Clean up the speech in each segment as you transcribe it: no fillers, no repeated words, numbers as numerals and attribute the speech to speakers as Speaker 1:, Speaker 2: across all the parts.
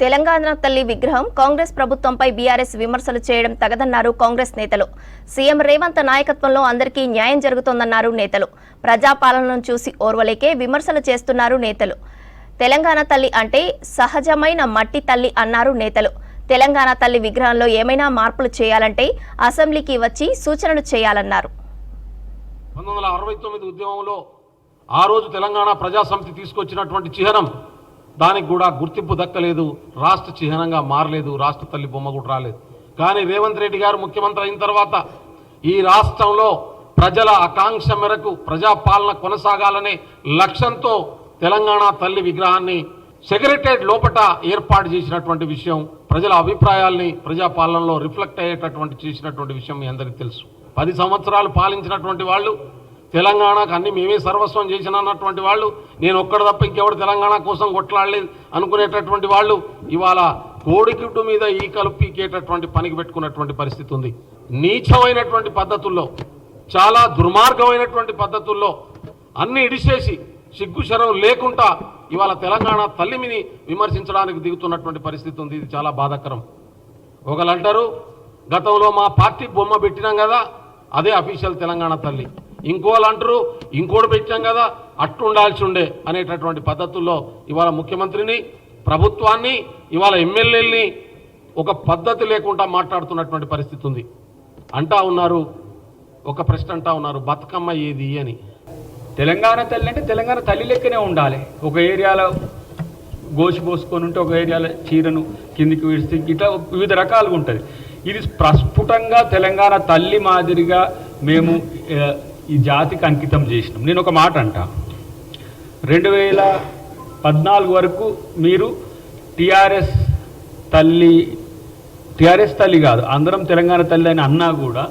Speaker 1: తెలంగాణ తల్లి విగ్రహం కాంగ్రెస్ ప్రభుత్వంపై బీఆర్ఎస్ విమర్శలు చేయడం తగదన్నారు కాంగ్రెస్ నేతలు. సీఎం రేవంత్ నాయకత్వంలో అందరికీ న్యాయం జరుగుతోందన్నారు నేతలు. ప్రజాపాలనను చూసి ఓర్వలేకే విమర్శలు చేస్తున్నారు నేతలు. తెలంగాణ తల్లి అంటే సహజమైన మట్టి తల్లి అన్నారు నేతలు. తెలంగాణ తల్లి విగ్రహంలో ఏమైనా మార్పులు చేయాలంటే అసెంబ్లీకి వచ్చి సూచనలు చేయాలన్నారు.
Speaker 2: 1969 ఉద్యమంలో ఆ రోజు తెలంగాణ ప్రజాసమితి తీసుకొచ్చినటువంటి చిహ్నం దానికి కూడా గుర్తింపు దక్కలేదు, రాష్ట్ర చిహ్నంగా మారలేదు, రాష్ట్ర తల్లి బొమ్మ కూడా రాలేదు. కానీ రేవంత్ రెడ్డి గారు ముఖ్యమంత్రి అయిన తర్వాత ఈ రాష్ట్రంలో ప్రజల ఆకాంక్ష మేరకు ప్రజాపాలన కొనసాగాలనే లక్ష్యంతో తెలంగాణ తల్లి విగ్రహాన్ని సెక్రటేరియట్ లోపట ఏర్పాటు చేసినటువంటి విషయం, ప్రజల అభిప్రాయాల్ని ప్రజాపాలనలో రిఫ్లెక్ట్ అయ్యేటటువంటి చేసినటువంటి విషయం మీ అందరికీ తెలుసు. 10 సంవత్సరాలు పాలించినటువంటి వాళ్ళు, తెలంగాణకు అన్ని మేమే సర్వస్వం చేసినటువంటి వాళ్ళు, నేను ఒక్కడ తప్ప ఇంకెవడు తెలంగాణ కోసం కొట్లాడలేదు అనుకునేటటువంటి వాళ్ళు ఇవాళ కోడిగుడ్డు మీద ఈకలు పీకేటటువంటి పనికి పెట్టుకున్నటువంటి పరిస్థితి ఉంది. నీచమైనటువంటి పద్ధతుల్లో, చాలా దుర్మార్గమైనటువంటి పద్ధతుల్లో అన్ని ఇడిచేసి సిగ్గుశరం లేకుండా ఇవాళ తెలంగాణ తల్లిని విమర్శించడానికి దిగుతున్నటువంటి పరిస్థితి ఉంది. ఇది చాలా బాధాకరం. ఒకళ్ళు అంటారు గతంలో మా పార్టీ బొమ్మ పెట్టినాం కదా అదే అఫీషియల్ తెలంగాణ తల్లి, ఇంకోళ్ళు అంటారు ఇంకోటి పెట్టాం కదా అట్టు ఉండాల్సి ఉండే అనేటటువంటి పద్ధతుల్లో ఇవాళ ముఖ్యమంత్రిని, ప్రభుత్వాన్ని, ఇవాళ ఎమ్మెల్యేలని ఒక పద్ధతి లేకుండా మాట్లాడుతున్నటువంటి పరిస్థితి ఉంది. అంటా ఉన్నారు, ఒక ప్రశ్న అంటా ఉన్నారు, బతుకమ్మ ఏది అని.
Speaker 3: తెలంగాణ తల్లి అంటే తెలంగాణ తల్లి లెక్కనే ఉండాలి. ఒక ఏరియాలో గోసి పోసుకొని ఉంటే ఒక ఏరియాలో చీరను కిందికి విడిస్తే ఇట్లా వివిధ రకాలుగా ఉంటుంది. ఇది ప్రస్ఫుటంగా తెలంగాణ తల్లి మాదిరిగా మేము ఈ జాతికి అంకితం చేసినాం. నేను ఒక మాట అంటా, 2014 వరకు మీరు టీఆర్ఎస్ తల్లి కాదు అందరం తెలంగాణ తల్లి అని అన్నా కూడా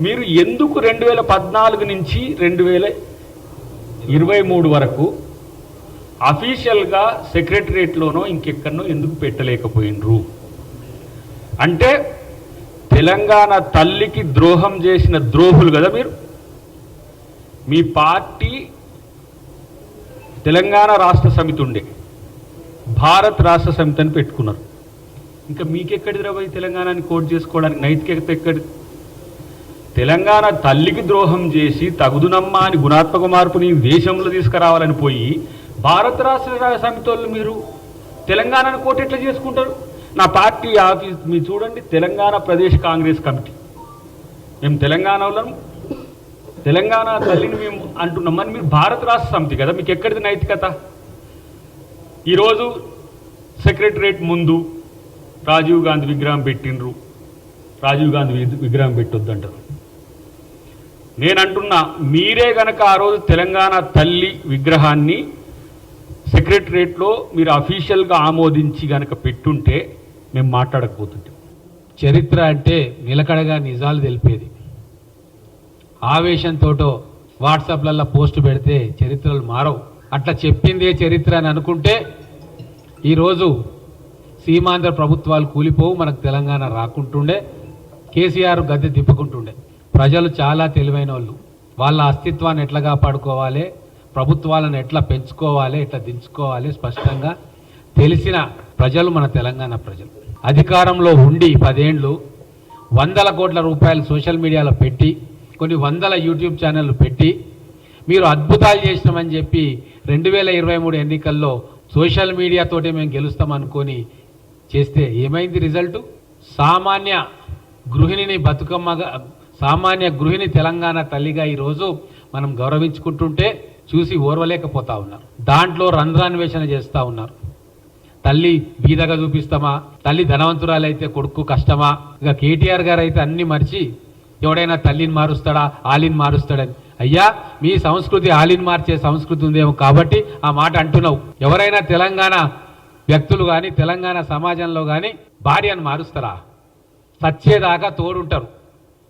Speaker 3: మీరు ఎందుకు 2014 నుంచి 2023 వరకు అఫీషియల్గా సెక్రటరియట్లోనో ఇంకెక్కడనో ఎందుకు పెట్టలేకపోయినరు? అంటే తెలంగాణ తల్లికి ద్రోహం చేసిన ద్రోహులు కదా మీరు. మీ పార్టీ తెలంగాణ రాష్ట్ర సమితి ఉండే, భారత్ రాష్ట్ర సమితి అని పెట్టుకున్నారు. ఇంకా మీకెక్కడిది రాబోయి తెలంగాణని కోట్ చేసుకోవడానికి నైతికత ఎక్కడి? తెలంగాణ తల్లికి ద్రోహం చేసి తగుదునమ్మా అని గుణాత్మక మార్పుని దేశంలో తీసుకురావాలని పోయి భారత రాష్ట్ర సమితి వాళ్ళు మీరు తెలంగాణను కోట్ ఎట్లా చేసుకుంటారు? నా పార్టీ ఆఫీస్ మీరు చూడండి, తెలంగాణ ప్రదేశ్ కాంగ్రెస్ కమిటీ, మేము తెలంగాణ వాళ్ళం, తెలంగాణ తల్లిని మేము అంటున్నామని మీరు భారత రాష్ట్ర సమితి కదా, మీకు ఎక్కడిది నైతికత? ఈరోజు సెక్రటరియట్ ముందు రాజీవ్ గాంధీ విగ్రహం పెట్టినరు, రాజీవ్ గాంధీ విగ్రహం పెట్టొద్దంటారు. నేను అంటున్నా, మీరే గనక ఆ రోజు తెలంగాణ తల్లి విగ్రహాన్ని సెక్రటరియట్లో మీరు అఫీషియల్గా ఆమోదించి గనక పెట్టుంటే మేము మాట్లాడకపోతుంటాం.
Speaker 4: చరిత్ర అంటే నిలకడగా నిజాలు తెలిపేది. ఆవేశంతోటో వాట్సాప్లలో పోస్టు పెడితే చరిత్రలు మారవు. అట్లా చెప్పిందే చరిత్ర అని అనుకుంటే ఈరోజు సీమాంధ్ర ప్రభుత్వాలు కూలిపోవు, మనకు తెలంగాణ రాకుంటుండే, కేసీఆర్ గద్దె తిప్పుకుంటుండే. ప్రజలు చాలా తెలివైన వాళ్ళు, వాళ్ళ అస్తిత్వాన్ని ఎట్లా కాపాడుకోవాలి, ప్రభుత్వాలను ఎట్లా పెంచుకోవాలి, ఎట్లా దించుకోవాలి స్పష్టంగా తెలిసిన ప్రజలు మన తెలంగాణ ప్రజలు. అధికారంలో ఉండి 10 ఏళ్ళు 100 కోట్ల రూపాయలు సోషల్ మీడియాలో పెట్టి, కొన్ని 100 యూట్యూబ్ ఛానళ్ళు పెట్టి మీరు అద్భుతాలు చేసినామని చెప్పి 2023 ఎన్నికల్లో సోషల్ మీడియాతోటి మేము గెలుస్తామనుకొని చేస్తే ఏమైంది రిజల్టు? సామాన్య గృహిణి తెలంగాణ తల్లిగా ఈరోజు మనం గౌరవించుకుంటుంటే చూసి ఓర్వలేకపోతా ఉన్నారు. దాంట్లో రంధ్రాన్వేషణ చేస్తూ ఉన్నారు. తల్లి బీదగా చూపిస్తామా, తల్లి ధనవంతురాలైతే కొడుకు కష్టమా? ఇక కేటీఆర్ గారు అయితే అన్ని మర్చి ఎవడైనా తల్లిని మారుస్తాడా, ఆలిని మారుస్తాడని. అయ్యా, మీ సంస్కృతి ఆలిని మార్చే సంస్కృతి ఉందేమో కాబట్టి ఆ మాట అంటున్నావు. ఎవరైనా తెలంగాణ వ్యక్తులు కానీ తెలంగాణ సమాజంలో కానీ భార్యను మారుస్తారా? సచ్చేదాకా తోడుంటారు.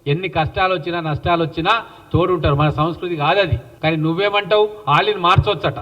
Speaker 4: ఎన్ని కష్టాలు వచ్చినా నష్టాలు వచ్చినా తోడుంటారు. మన సంస్కృతి కాదది. కానీ నువ్వేమంటావు? ఆలిని మార్చొచ్చట.